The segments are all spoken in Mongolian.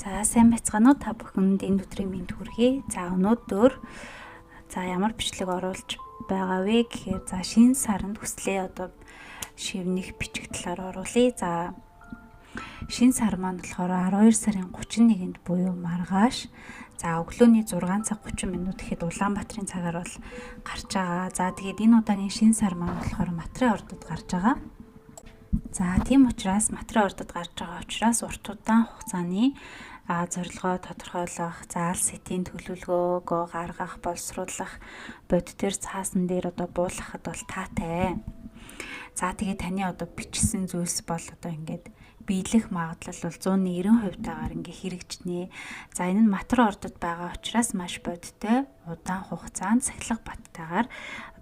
За сайн байцгаана уу та бүхэнд энэ өдрийн мэнд хүргэе. За өнөөдөр ямар бичлэг оруулж байгаа вэ гэхээр шинэ саранд хүслээ шивнэх бичиг талаар оруулъя. За шинэ сар маань болохоор 12 сарын 31-нд буюу маргааш. За өглөөний 6 цаг 30 минут гэхэд Улаанбаатарын цагаар бол гарч байгаа. За тэгээд энэ удаагийн шинэ сар маань болохоор Матрын ордод гарч байгаа. За тийм учраас Матрын ордод гарч байгаа учраас урт удаан хугацааны зорилгоо тодорхойлох, алс сэтийн төлөвлөгөөгөө гаргах, боловсруулах, бодитер цаасан дээр буулгахад бол таатай. За тэгээд таны бичсэн зүйлс бол ингээд биелэх магадлал бол 190% таагаар ингээ хэрэгжнэ. За энэ нь Матрын ордод байгаа учраас маш бодиттой, удаан хугацаанд сахилга баттайгаар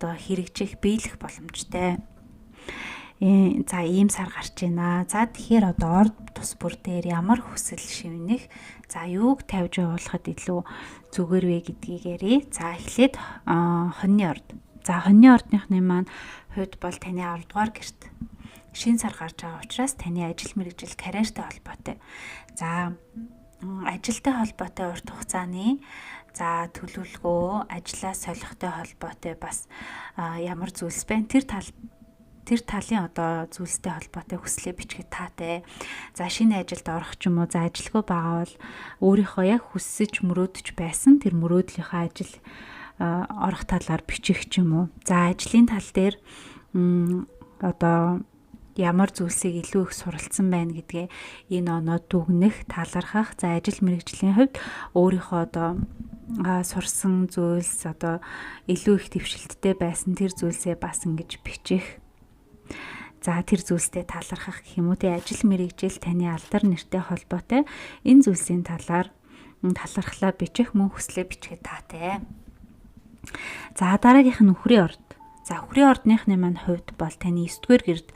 хэрэгжих, биелэх боломжтой. За ийм сар гарч байна. За тэгэхээр орд тус бүр дээр ямар хүсэл шивнэх, юуг тавьж явуулахад илүү зүгээр вэ гэдгийг ярив. За эхлээд хоньны орд. За хоньны ордныхны маань хувьд бол таны 10 дугаар гэрт шинэ сар гарч байгаа учраас таны ажил мэргэжил карьертэй холбоотой. За ажилтай холбоотой урт хугацааны төлөвлөгөө, ажлаа солихтой холбоотой бас ямар зүйлс байна. Тэр талын зүйлстэй холбоотой хүслээ бичгээд таатай. За шинэ ажилд орох ч юм уу, ажилгүй байгаа бол өөрийнхөө яг хүсэж мөрөөдөж байсан тэр мөрөөдлийнхөө ажил орох талаар бичих ч юм уу. За ажлын тал дээр ямар зүйлсийг илүү их суралцсан байна гэдгээ энэ оноо дүгнэх, талархах. За ажил мэргэжлийн хувьд өөрийнхөө сурсан зүйлс илүү их дэвшилттэй байсан тэр зүйлсээ бас ингэж бичих. За тэр зүйлстэй талархах гэх юм уу, ажил мэргэжил таны алдар нэртэй холбоотой энэ зүйлсийн талаар талархлаа бичих, мөн хүслээ бичгээд таатай. За дараагийнх нь үхрийн орд. За үхрийн ордныхны маань хувьд бол таны 9-р гэрд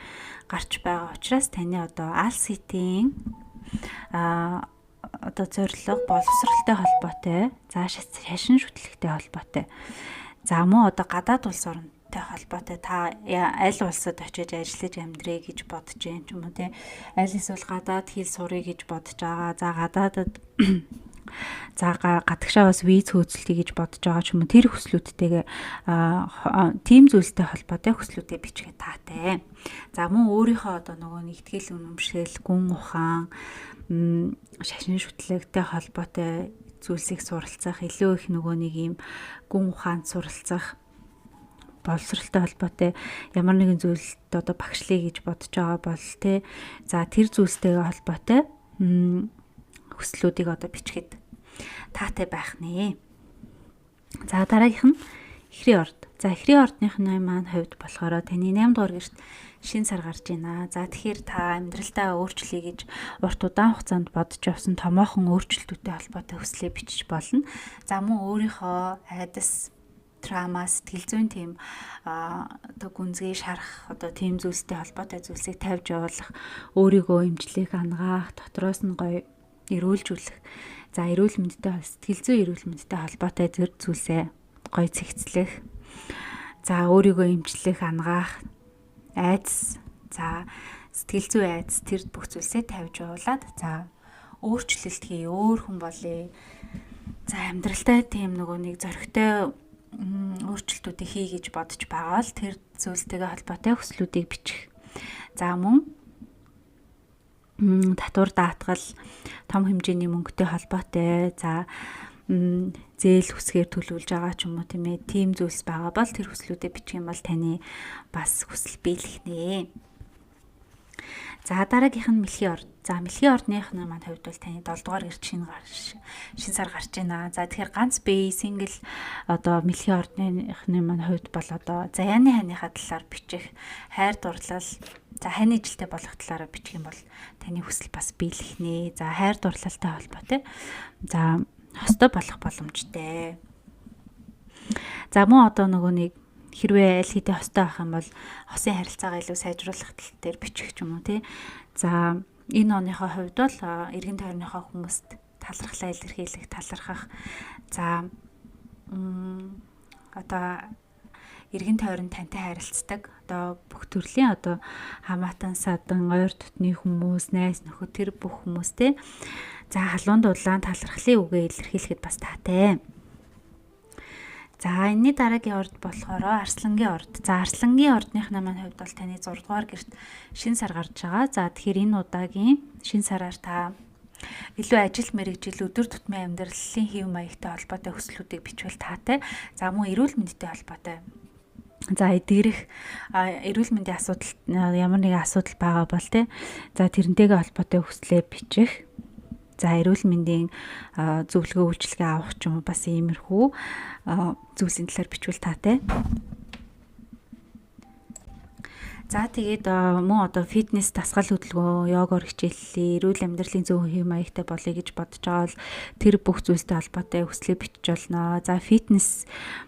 гарч байгаа учраас таны алс сэтийн зорилго, боловсролтой холбоотой, шашин шүтлэгтэй холбоотой. За мөн гадаад улс орнтой холбоотой та аль улсад очиж ажиллаж амьдрээ гэж бодож байна ч юм уу аль эсвэл гадаад хэл сурыг гэж бодож байгаа. За гадаадад гадагшаа бас виз хөөцөлтий гэж бодож байгаа ч юм уу, тэр хүслүүдтэйгээ тийм зүйлстэй холбоотой хүслүүдээ бичгээ таатай. За мөн өөрийнхөө нэгтгэл үнэмшил, гүн ухаан, шашин шүтлэгтэй холбоотой зүйлсийг суралцах, илүү их нэг юм гүн ухаанд суралцах, боловсролтой холбоотой ямар нэгэн зүйлд багшлая гэж бодож байгаа бол за тэр зүйлстэйгээ холбоотой хүслүүдийг бичгээд таатай байх нэ. За дараагийнх нь эхрийн орд. За эхрийн ордныхны маань хувьд болохоор таны 8 дугаар гэрт шинэ сар гарч байна. За тэгэхээр та амьдралдаа өөрчлөе гэж урт удаан хугацаанд бодож явсан томоохон өөрчлөлтүүдтэй холбоотой хүслээ бичиж болно. За мөн өөрийнхөө айдас, трама, сэтгэл зүйн тийм гүнзгий шарах тийм зүйлстэй холбоотой зүйлсийг тавьж явуулах, өөрийгөө имжлэх, ангаах, дотроос нь гоё эрүүлжүүлэх. За эрүүл мэндтэй, сэтгэл зүйн эрүүл мэндтэй холбоотой зэр зүйлсээ гоё цэгцлэх. За өөрийгөө имжлэх, ангаах, айдас, сэтгэл зүйн айдас, тэр бүх зүйлсээ тавьж явуулаад өөрчлөлт хий, өөр хүн болъё. За амьдралтай тийм нэг зоригтой өөрчлөлтүүдийг хий гэж бодож байгаа л тэр зүйлстэйгээ холбоотой хүслүүдийг бичих. За мөн татвар даатгал, том хэмжээний мөнгөтэй холбоотой, зээл хүсгээр төлөвлөж байгаа ч юм уу тийм зүйлс байгаа бол тэр хүслүүдээ бичих юм бол таны бас хүсэл биелэх нэ. За дараагийнх нь мэлхийн орд. За мэлхийн ордныхны маань хувьд бол таны 7 дугаар гэрт шинэ сар гарч байна. За тэгэхээр ганц бие сингл мэлхийн ордныхны маань хувьд бол заяаны ханыхаа талаар бичих, хайр дурлал, хайрны жилтэй болох талаараа бичих юм бол таны хүсэл бас биелэх нэ. За хайр дурлалтай холбоотой. Хостой болох боломжтой. За мөн нэг хэрвээ аль хэдийн хостой авах юм бол хосын харилцаагаа илүү сайжруулах тал дээр бичих ч юм уу За энэ оныхоо хувьд бол эргэн тойрныхоо хүмүүст талархлаа илэрхийлэх, талархах. За эргэн тойрон тантай харилцдаг бүх төрлийн хамаатан садан, ойр дотны хүмүүс, найз нөхөд тэр бүх хүмүүстэй За халуун дулаан талархлын үгээ илэрхийлэхэд бас таатай. За энэний дараагийн орд болохоор Арслангийн орд. За Арслангийн ордныхны маань хувьд бол таны 6 дугаар гэрт шинэ сар гарч байгаа. За тэгэхээр энэ удаагийн шинэ сараар та илүү ажил мэргэжил өдөр тутмын амьдралын хэв маягтай холбоотой хүслүүдийг бичвэл таатай. За мөн эрүүл мэндтэй холбоотой. За эдгэрэх эрүүл мэндийн асуудал ямар нэгэн асуудал байгаа бол тэ. За тэрнтэйгээ холбоотой хүслээ бичих. За эрүүл мэндийн зөвлөгөө үйлчилгээ авах ч юм уу бас иймэрхүү зүйлсийн талаар бичвэл таатай. За тэгээд мөн одоо фитнес, дасгал хөдөлгөөн, йогоор хичээллээ, эрүүл амьдралын зөв хэв маягтай болъё гэж бодож байгаа бол тэр бүх зүйлтэй холбоотой хүслээ бичиж болно. За фитнес,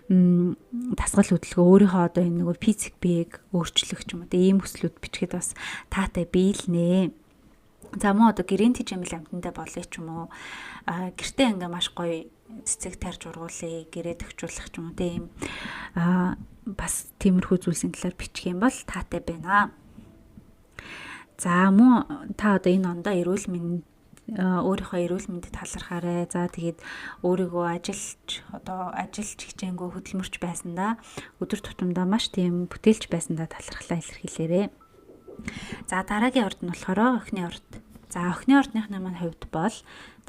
дасгал хөдөлгөөн өөрийнхөө одоо энэ нөгөө физик биеийг өөрчлөх ч юм уу ийм хүслүүд бичгээд бас таатай биелнэ. За мөн одоо гэрийн тижимэл амьтантай болъё ч юм уу гэртээ ингээ маш гоё цэцэг тарьж ургуулъя, гэрээ төгчүүлэх ч юм уу тийм бас тиймэрхүү зүйлсийн талаар бичих юм бол таатай байна. За мөн та одоо энэ ондоо эрүүл мэнд өөрийнхөө эрүүл мэндэд талархаарай. За тэгээд өөрийгөө ажилч хичээнгөө хөдөлмөрч байсандаа өдөр тутамдаа маш тийм бүтээлч байсандаа талархлаа илэрхийлээрэй. За дараагийн орд нь болохоор охины орд. За охины ордныхны маань хувьд бол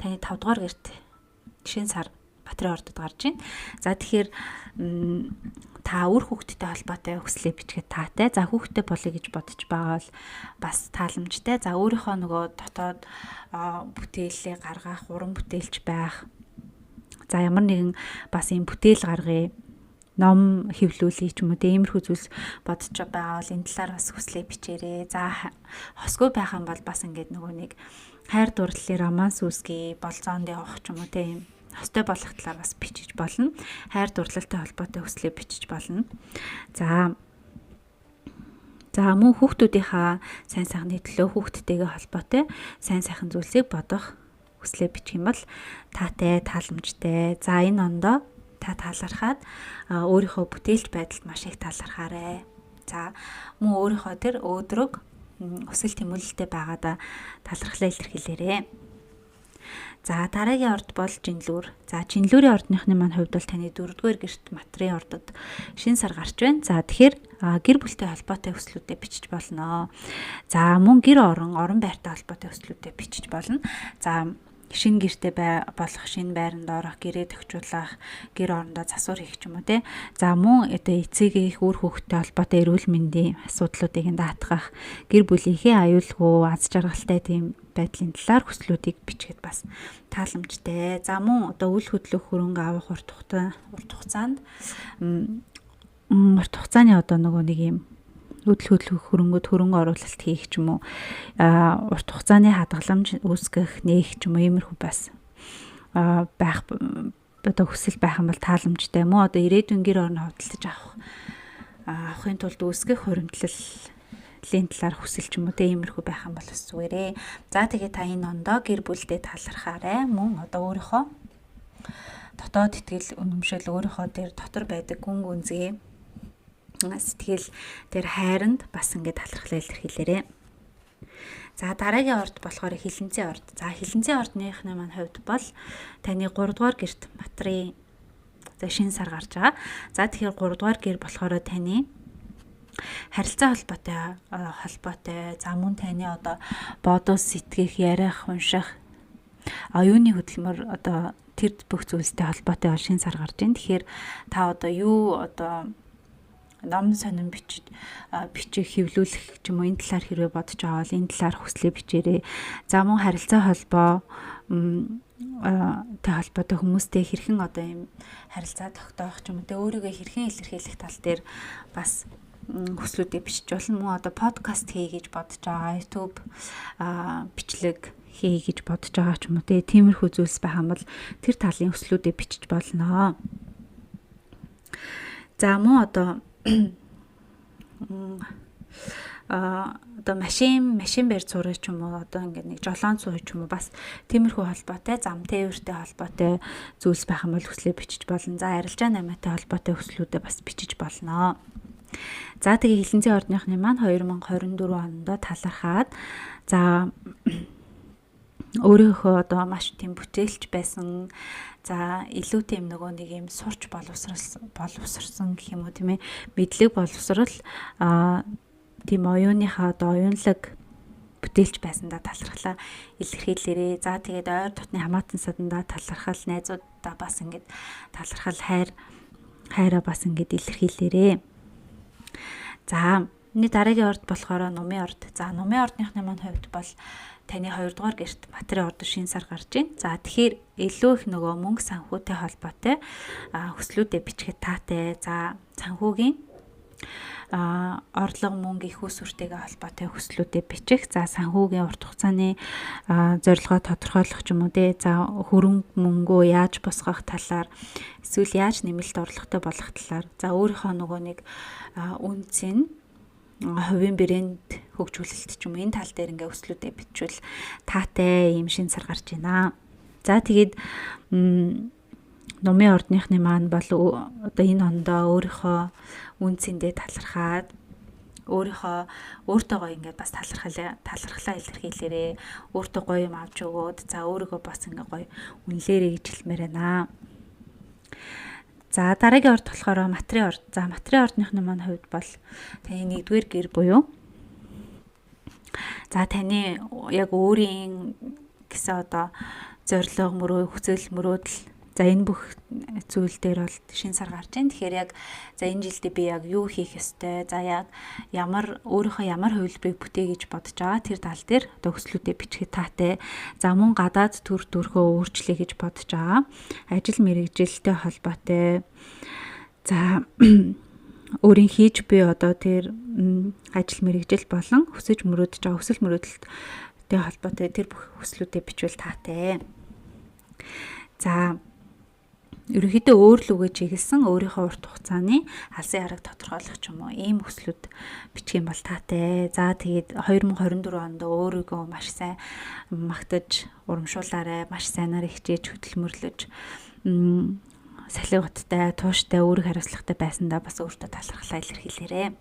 таны 5 дугаар гэрт шинэ сар Батрын ордод гарч байна. За тэгэхээр та үр хүүхдтэй холбоотой хүслээ бичгээд таатай. За хүүхдтэй болъё гэж бодож байгаа бол бас тааламжтай. За өөрийнхөө нөгөө дотоод бүтээлээ гаргах, уран бүтээлч байх. За ямар нэгэн бас юм бүтээл гаргая. Ном хэвлүүлэх ч юм уу тиймэрхүү зүйлс бодож байгаа бол энэ талаар бас хүслээ бичээрэй. За хосгүй байх юм бол бас ингээд нөгөө нэг хайр дурлалын романс үүсгэе, болзоонд явах ч юм уу тийм хостой болох талаар бас бичиж болно. Хайр дурлалтай холбоотой хүслээ бичиж болно. За мөн хүүхдүүдийнхаа сайн сайхны төлөө хүүхдтэйгээ холбоотой сайн сайхан зүйлсийг бодох хүслээ бичих юм бол таатай, тааламжтай. За энэ ондоо та талархаад өөрийнхөө бүтээлч байдалд маш их талархаарай. За мөн өөрийнхөө тэр өөдрөг өсөл тэмүүлэлтэй байгаадаа талархлаа илэрхийлээрэй. За дараагийн орд бол Жинлүүр. За Жинлүүрийн ордныхны маань хувьд бол таны 4-р гэрт Матрын ордод шинэ сар гарч байна. За тэгэхээр гэр бүлтэй холбоотой хүслүүдэд бичиж болно. За мөн гэр орон байртай холбоотой хүслүүдэд бичиж болно. За шинэ гэртээ болох, шинэ байранд орох, гэрээ төгчүүлэх, гэр орондоо засвар хийх ч юм уу те. За мөн одоо эцэг их үр хүүхдтэй холбоотой эрүүл мэндийн асуудлуудыг даатгах, гэр бүлийнхээ аюулгүй, аз жаргалтай тийм байдлын талаар хүслүүдийг бичгээд бас тааламжтай. За мөн одоо үл хөдлөх хөрөнгө авах урт хугацааны одоо нөгөө нэг юм үйл хөдлөх хөрөнгөд хөрөнгө оруулалт хийх ч юм уу урт хугацааны хадгаламж үүсгэх нээх ч юм уу иймэрхүү бас байх одоо хүсэл байх юм бол тааламжтай. Мөн одоо ирээдүйн гэр орон худалдаж авахын тулд үүсгэх хуримтлалын талаар хүсэл ч юм уу иймэрхүү байх юм бол бас зүгээрээ. За тэгээ та энэ ондоо гэр бүлдээ талархаарай. Мөн одоо өөрийнхөө дотоод итгэл үнэмшил өөрийнхөө дээр дотор байдаг гүн гүнзгий сэтгэл тэр хайранд бас ингээд талархлаа илэрхийлээрэй. За дараагийн орд болохоор Хилэнцэн орд. За Хилэнцэн ордныхны маань хувьд бол таны 3 дугаар гэрт Матрын шинэ сар гарч байгаа. За тэгэхээр 3 дугаар гэр болохоор таны харилцаа холбоотой. За мөн таны одоо бодос сэтгэх, ярих, унших оюуны хөдөлмөр одоо тэр бүх зүйлстэй холбоотой шинэ сар гарч байна. Тэгэхээр та одоо юу одоо ном сонин бичих хэвлүүлэх ч юм уу энэ талаар хэрвээ бодож байгаа бол энэ талаар хүслээ бичээрэй. За мөн харилцаа холбоо тэ холбоотой хүмүүстэй хэрхэн одоо юм харилцаа тогтоох ч юм уу тэ өөрийгөө хэрхэн илэрхийлэх тал дээр бас хүслүүдээ бичиж болно. Мөн одоо подкаст хий гэж бодож байгаа, YouTube бичлэг хий гэж бодож байгаа ч юм уу тэ тиймэрхүү зүйлс байх юм бол тэр талын хүслүүдээ бичиж болно. За мөн одоо одоо машин барьж сурах ч юм уу одоо ингээд нэг жолоон сууж ч юм уу бас тиймэрхүү холбоотой зам тээвэртэй холбоотой зүйлс байх юм бол хүслээ бичиж болно. За арилжаа намаатай холбоотой хүслүүдээ бас бичиж болно. За тэгээ Хилэнцэн ордныхны маань 2024 онд талархаад за өөрийнхөө одоо маш тийм бүтээлч байсан. За илүү тийм нөгөө нэг юм сурч боловсрсан гэх юм уу тийм ээ, мэдлэг боловсрал тийм оюуныхаа одоо оюунлаг бүтээлч байсандаа талархлаа илэрхийлээрээ. За тэгээд ойр дотны хамаатан садандаа талархал, найзуудаа бас ингээд талархал, хайраа бас ингээд илэрхийлээрээ. За дараагийн орд болохоор Нумын орд. За Нумын ордныхны маань хувьд бол таны 2 дугаар гэрт Матрын орд шинэ сар гарч байна. За тэгэхээр илүү их нөгөө мөнгө санхүүтэй холбоотой хүслүүдээ бичгээд таатай. За санхүүгийн орлого мөнгө их усүртэйгээ холбоотой хүслүүдээ бичих. За санхүүгийн урт хугацааны зорилгоо тодорхойлох ч юм уу те. За хөрөнгө мөнгөө яаж босгох талаар, эсвэл яаж нэмэлт орлоготой болгох талаар. За өөрийнхөө нөгөө нэг үнцэн хувийн брэнд хөгжүүлэлт ч юм энэ тал дээр ингээ өслүүдээ бичвэл таатай ийм шинэ сар гарч байна. За тэгээд Нумын ордныхны маань бол одоо энэ ондоо өөрийнхөө үнцэндээ талархаад өөртөө гоё ингээд бас талархлаа илэрхийлээрээ, өөртөө гоё юм авч өгөөд за өөрийгөө бас ингээ гоё үнэлээрэй гэж хэлмээр байна. За дараагийн орд болохоор Матрын орд. За Матрын ордныхны маань хувьд бол таны 1-р гэр буюу за таны яг өөрийн гэсэн одоо зорилго хүсэл мөрөөдөл. За энэ бүх зүйл дээр бол шинэ сар гарч байна. Тэгэхээр яг за энэ жилдээ би яг юу хийх ёстой? За яг өөрийнхөө ямар хувилбарыг бүтээ гэж бодож байгаа тэр тал дээр одоо хүслүүдээ бичгээ таатай. За мөн гадаад төр төрхөө өөрчлөе гэж бодож байгаа. Ажил мэргэжилтэй холбоотой. За өөрийн хийж буй одоо тэр ажил мэргэжил болон хүсэж мөрөөдөж байгаа хүсэл мөрөөдөлттэй холбоотой тэр бүх хүслүүдээ бичвэл таатай. За ерөнхийдөө өөр л үгээ чиглэсэн өөрийнхөө урт хугацааны алсын хараг тодорхойлох ч юм уу ийм хүслүүд бичих юм бол таатай. За тэгээд 2024 онд өөрийгөө маш сайн магтаж урамшуулаарай, маш сайнаар хичээж хөдөлмөрлөж салхигттай, тууштай, үүрэг хариуцлагатай байсандаа бас өөртөө талархлаа илэрхийлээрэй.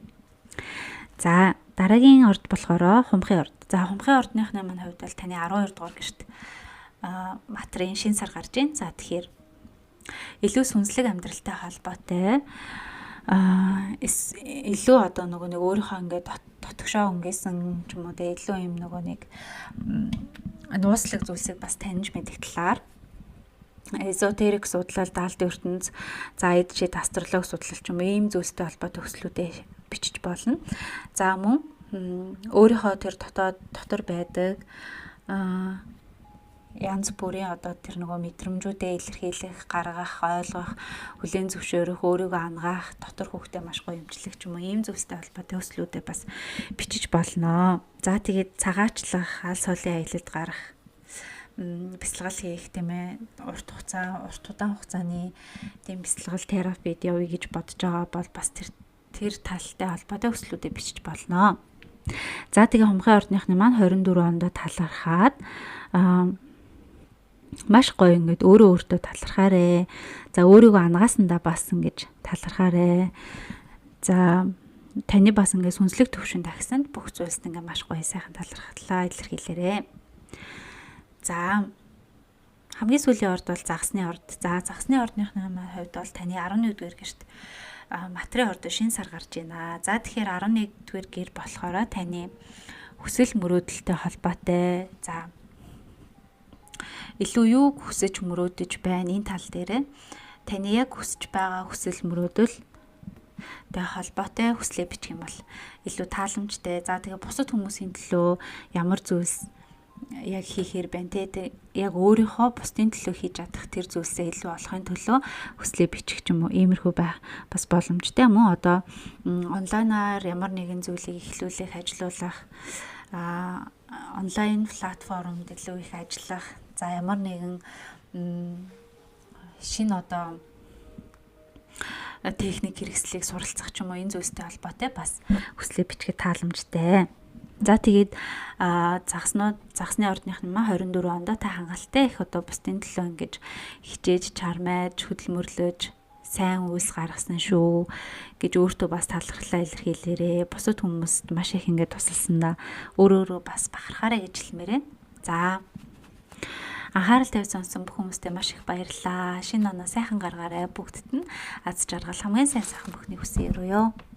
За дараагийн орд болохоор Хумхын орд. За Хумхын ордныхны маань хувьд бол таны 12 дугаар гэрт Матрын шинэ сар гарч байна. За тэгэхээр илүү сүнслэг амьдралтай холбоотой илүү одоо нөгөө нэг өөрийнхөө ингээд дотгошоо өнгөсөн ч юм уу тэ илүү юм нөгөө нэг нууцлаг зүйлсийг бас таньж мэдэх талаар эзотерик судлал, даалдын ертөнц, за эдшид астрологи судлал ч юм ийм зүйлстэй холбоотой төслүүдээ бичиж болно. За мөн өөрийнхөө тэр дотор байдаг янз бүрийн одоо тэр нөгөө мэдрэмжүүдээ илэрхийлэх, гаргах, ойлгох, хүлээн зөвшөөрөх, өөрийгөө ангаах, дотор хүүхдээ маш гоё эмчлэх ч юм уу ийм зүйлстэй холбоотой төслүүдээ бас бичиж болно. За тэгээд цагаачлах, алс холын аялалд гарах, бясалгал хийх тийм ээ, урт удаан хугацааны тийм бясалгал терапид явъя гэж бодож байгаа бол бас тэр талтай холбоотой төслүүдээ бичиж болно. За тэгээ Хумхын ордныхны маань 24 онд талархаад маш гоё ингээд өөртөө талархаарэ. За өөрийгөө ангаасандаа бас ингэж талархаарэ. За таны бас ингээд сүнслэг төвшөнд агсанд бүх зүйлс ингээд маш гоё сайхан талархлаа илэрхийлээрэ. За хамгийн сүүлийн орд бол Загсны орд. За Загсны ордныхны хувьд бол таны 11-р гэрт Матрын орд шинэ сар гарч байна. За тэгэхээр 11-р гэр болохоор таны хүсэл мөрөөдөлтэй холбоотой. За илүү юу хүсэж мөрөөдөж байна энэ тал дээр таны яг хүсэж байгаа хүсэл мөрөөдөл тэг холбоотой хүслээ бичих юм бол илүү тааламжтай. За тэгээ бусад хүмүүсийн төлөө ямар зүйлс яг хийхээр байна те яг өөрийнхөө бусдын төлөө хийж чадах тэр зүйлсээ илүү олохын төлөө хүслээ бичих ч юм уу иймэрхүү байх бас боломжтой. Мөн одоо онлайнаар ямар нэгэн зүйлийг эхлүүлэх, ажилуулах, онлайн платформд илүү их ажиллах, за ямар нэгэн шинэ одоо техник хэрэгслийг суралцах ч юм уу энэ зүйлстэй холбоотой бас хүслээ бичгээ тааламжтай. За тэгээд загсны ордныхны маа 24 онд та хангалттай их одоо бусдын төлөө ингэж хичээж чармайж хөдөлмөрлөж сайн үйлс гаргасан шүү гэж өөртөө бас талархлаа илэрхийлээрээ. Бусад хүмүүст маш их ингэж тусалсандаа өөрөө бас бахархаарэ гэж хэлмээрээ. За Анхаарал тавьж сонсон бүх хүмүүстээ маш их баярлалаа. Шинэ оноо сайхан гаргаарай. Бүгдд нь аз жаргал хамгийн сайн сайхан бүхнийг хүсье өрөөё.